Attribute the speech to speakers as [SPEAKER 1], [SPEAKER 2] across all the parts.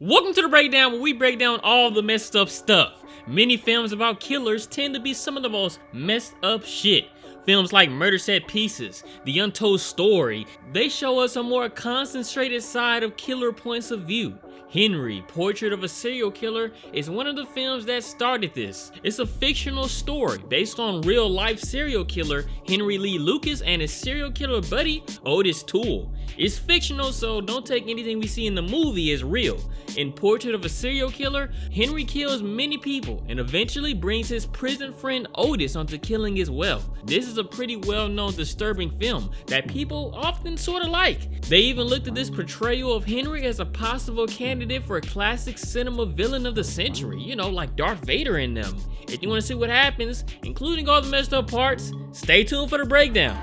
[SPEAKER 1] Welcome to the breakdown, where we break down all the messed up stuff. Many films about killers tend to be some of the most messed up shit. Films like Murder Set Pieces, The Untold Story, they show us a more concentrated side of killer points of view. Henry, Portrait of a Serial Killer, is one of the films that started this. It's a fictional story based on real-life serial killer Henry Lee Lucas and his serial killer buddy, Otis Toole. It's fictional, so don't take anything we see in the movie as real. In Portrait of a Serial Killer, Henry kills many people and eventually brings his prison friend Otis onto killing as well. This is a pretty well-known disturbing film that people often sorta like. They even looked at this portrayal of Henry as a possible candidate for a classic cinema villain of the century, you know, like Darth Vader in them. If you want to see what happens, including all the messed up parts, stay tuned for the breakdown.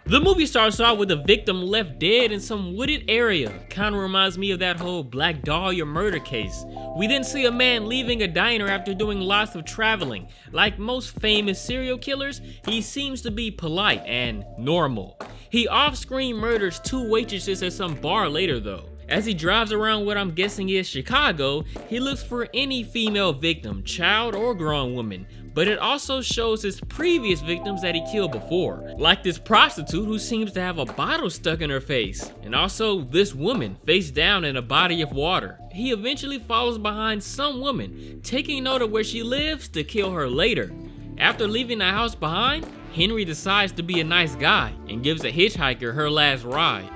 [SPEAKER 1] The movie starts off with a victim left dead in some wooded area. Kinda reminds me of that whole Black Dahlia murder case. We then see a man leaving a diner after doing lots of traveling. Like most famous serial killers, he seems to be polite and normal. He off-screen murders two waitresses at some bar later though. As he drives around what I'm guessing is Chicago, he looks for any female victim, child or grown woman. But it also shows his previous victims that he killed before, like this prostitute who seems to have a bottle stuck in her face, and also this woman face down in a body of water. He eventually follows behind some woman, taking note of where she lives to kill her later. After leaving the house behind, Henry decides to be a nice guy and gives a hitchhiker her last ride.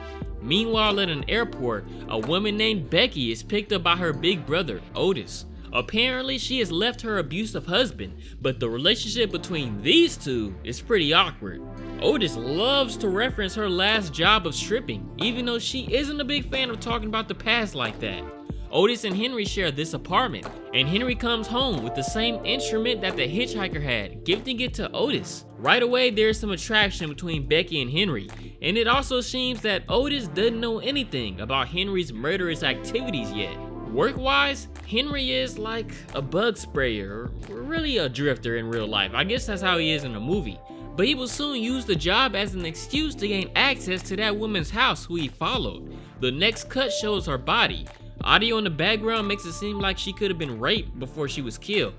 [SPEAKER 1] Meanwhile, at an airport, a woman named Becky is picked up by her big brother, Otis. Apparently, she has left her abusive husband, but the relationship between these two is pretty awkward. Otis loves to reference her last job of stripping, even though she isn't a big fan of talking about the past like that. Otis and Henry share this apartment, and Henry comes home with the same instrument that the hitchhiker had, gifting it to Otis. Right away, there's some attraction between Becky and Henry, and it also seems that Otis doesn't know anything about Henry's murderous activities yet. Work-wise, Henry is like a bug sprayer, or really a drifter in real life. I guess that's how he is in the movie. But he will soon use the job as an excuse to gain access to that woman's house who he followed. The next cut shows her body. Audio in the background makes it seem like she could have been raped before she was killed.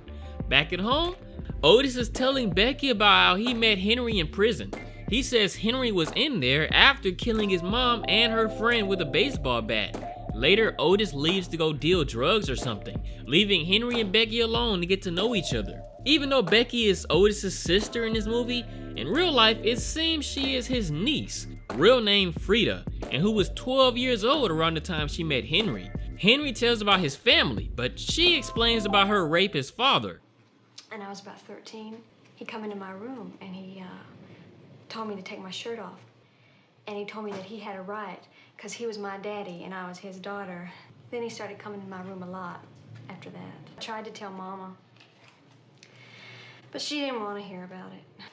[SPEAKER 1] Back at home, Otis is telling Becky about how he met Henry in prison. He says Henry was in there after killing his mom and her friend with a baseball bat. Later, Otis leaves to go deal drugs or something, leaving Henry and Becky alone to get to know each other. Even though Becky is Otis' sister in this movie, in real life it seems she is his niece, real name Frida, and who was 12 years old around the time she met Henry. Henry tells about his family, but she explains about her rapist father.
[SPEAKER 2] And I was about 13. He come into my room and he told me to take my shirt off. And he told me that he had a right because he was my daddy and I was his daughter. Then he started coming to my room a lot after that. I tried to tell Mama, but she didn't want to hear about it.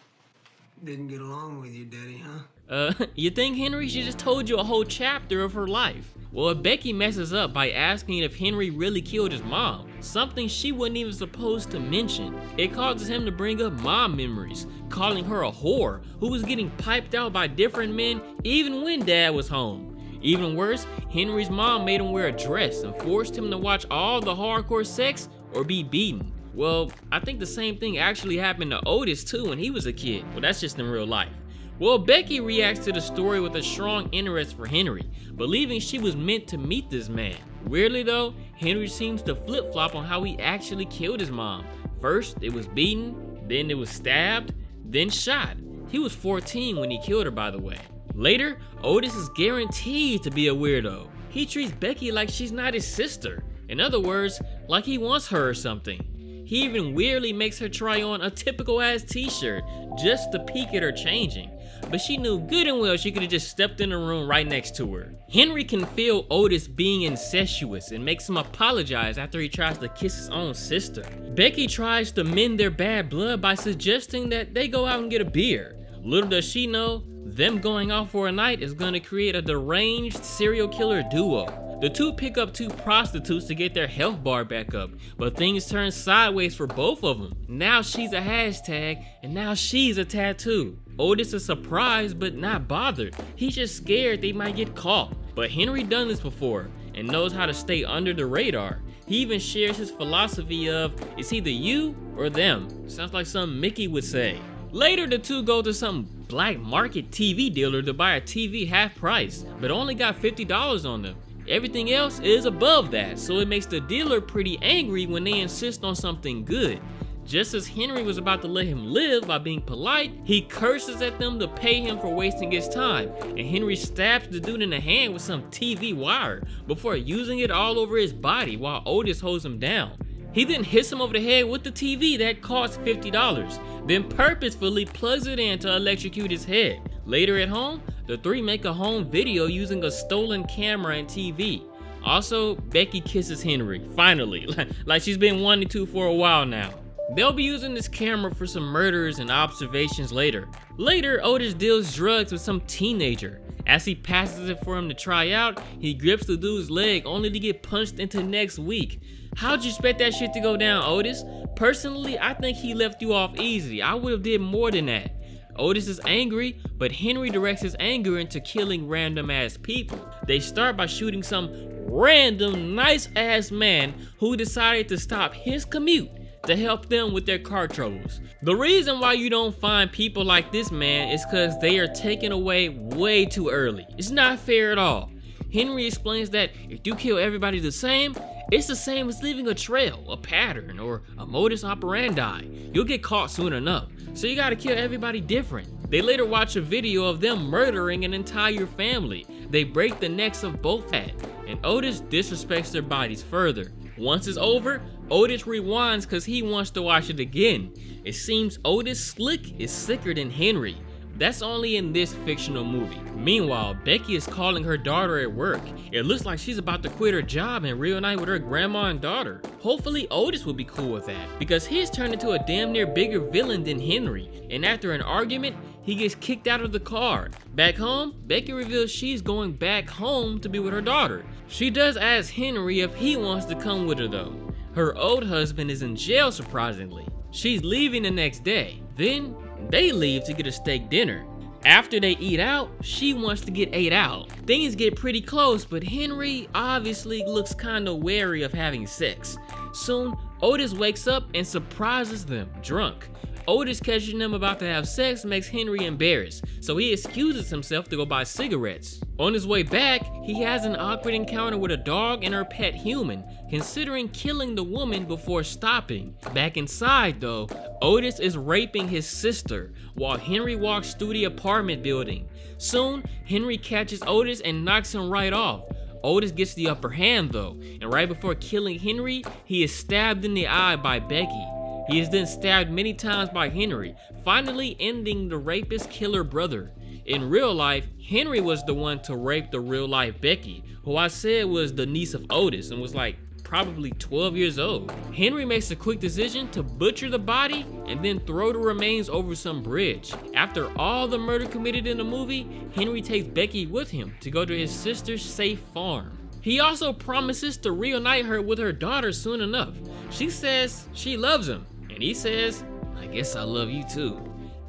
[SPEAKER 3] Didn't get along with your daddy, huh?
[SPEAKER 1] You think Henry? She just told you a whole chapter of her life. Well, if Becky messes up by asking if Henry really killed his mom, something she wasn't even supposed to mention, it causes him to bring up mom memories, calling her a whore who was getting piped out by different men even when dad was home. Even worse, Henry's mom made him wear a dress and forced him to watch all the hardcore sex or be beaten. Well, I think the same thing actually happened to Otis too when he was a kid. Well, that's just in real life. Well, Becky reacts to the story with a strong interest for Henry, believing she was meant to meet this man. Weirdly though, Henry seems to flip-flop on how he actually killed his mom. First, it was beaten, then it was stabbed, then shot. He was 14 when he killed her, by the way. Later, Otis is guaranteed to be a weirdo. He treats Becky like she's not his sister. In other words, like he wants her or something. He even weirdly makes her try on a typical ass t-shirt just to peek at her changing. But she knew good and well she could have just stepped in the room right next to her. Henry can feel Otis being incestuous and makes him apologize after he tries to kiss his own sister. Becky tries to mend their bad blood by suggesting that they go out and get a beer. Little does she know, them going out for a night is going to create a deranged serial killer duo. The two pick up two prostitutes to get their health bar back up, but things turn sideways for both of them. Now she's a hashtag, and now she's a tattoo. Otis is surprised but not bothered. He's just scared they might get caught. But Henry done this before and knows how to stay under the radar. He even shares his philosophy of, it's either you or them. Sounds like something Mickey would say. Later, the two go to some black market TV dealer to buy a TV half price, but only got $50 on them. Everything else is above that, so it makes the dealer pretty angry when they insist on something good. Just as Henry was about to let him live by being polite, he curses at them to pay him for wasting his time, and Henry stabs the dude in the hand with some TV wire before using it all over his body while Otis holds him down. He then hits him over the head with the TV that cost $50, then purposefully plugs it in to electrocute his head. Later at home, the three make a home video using a stolen camera and TV. Also, Becky kisses Henry, finally, like she's been wanting to for a while now. They'll be using this camera for some murders and observations later. Later, Otis deals drugs with some teenager. As he passes it for him to try out, he grips the dude's leg only to get punched into next week. How'd you expect that shit to go down, Otis? Personally, I think he left you off easy. I would have did more than that. Otis is angry, but Henry directs his anger into killing random ass people. They start by shooting some random nice ass man who decided to stop his commute to help them with their car troubles. The reason why you don't find people like this man is because they are taken away way too early. It's not fair at all. Henry explains that if you kill everybody the same, it's the same as leaving a trail, a pattern, or a modus operandi. You'll get caught soon enough, so you gotta kill everybody different. They later watch a video of them murdering an entire family. They break the necks of both head, and Otis disrespects their bodies further. Once it's over, Otis rewinds because he wants to watch it again. It seems Otis' slick is sicker than Henry. That's only in this fictional movie. Meanwhile, Becky is calling her daughter at work. It looks like she's about to quit her job and reunite with her grandma and daughter. Hopefully Otis will be cool with that, because he's turned into a damn near bigger villain than Henry, and after an argument, he gets kicked out of the car. Back home, Becky reveals she's going back home to be with her daughter. She does ask Henry if he wants to come with her though. Her old husband is in jail surprisingly. She's leaving the next day. Then they leave to get a steak dinner. After they eat out, she wants to get ate out. Things get pretty close, but Henry obviously looks kinda wary of having sex. Soon, Otis wakes up and surprises them, drunk. Otis catching them about to have sex makes Henry embarrassed, so he excuses himself to go buy cigarettes. On his way back, he has an awkward encounter with a dog and her pet human, considering killing the woman before stopping. Back inside though, Otis is raping his sister, while Henry walks through the apartment building. Soon, Henry catches Otis and knocks him right off. Otis gets the upper hand though, and right before killing Henry, he is stabbed in the eye by Becky. He is then stabbed many times by Henry, finally ending the rapist killer brother. In real life, Henry was the one to rape the real life Becky, who I said was the niece of Otis and was like probably 12 years old. Henry makes a quick decision to butcher the body and then throw the remains over some bridge. After all the murder committed in the movie, Henry takes Becky with him to go to his sister's safe farm. He also promises to reunite her with her daughter soon enough. She says she loves him, and he says, I guess I love you too.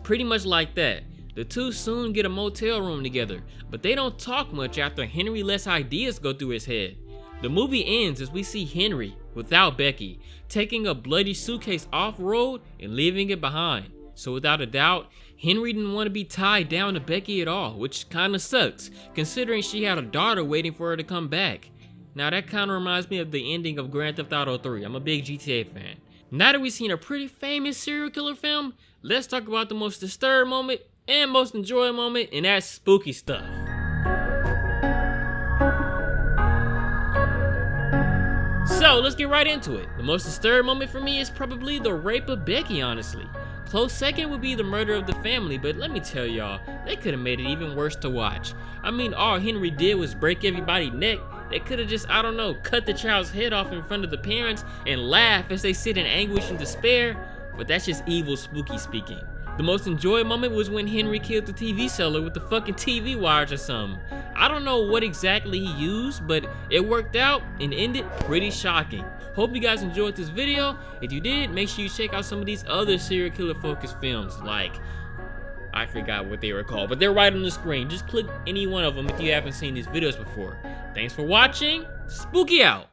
[SPEAKER 1] Pretty much like that. The two soon get a motel room together, but they don't talk much after Henry lets ideas go through his head. The movie ends as we see Henry, without Becky, taking a bloody suitcase off-road and leaving it behind. So without a doubt, Henry didn't want to be tied down to Becky at all, which kinda sucks, considering she had a daughter waiting for her to come back. Now that kinda reminds me of the ending of Grand Theft Auto 3. I'm a big GTA fan. Now that we've seen a pretty famous serial killer film, let's talk about the most disturbed moment and most enjoyable moment, and that's spooky stuff. So let's get right into it. The most disturbed moment for me is probably the rape of Becky, honestly. Close second would be the murder of the family, but let me tell y'all, they could have made it even worse to watch. I mean, all Henry did was break everybody's neck. They could have just, I don't know, cut the child's head off in front of the parents and laugh as they sit in anguish and despair, but that's just evil spooky speaking. The most enjoyable moment was when Henry killed the TV seller with the fucking TV wires or something. I don't know what exactly he used, but it worked out and ended pretty shocking. Hope you guys enjoyed this video. If you did, make sure you check out some of these other serial killer focused films like I forgot what they were called, but they're right on the screen. Just click any one of them if you haven't seen these videos before. Thanks for watching. Spooky out.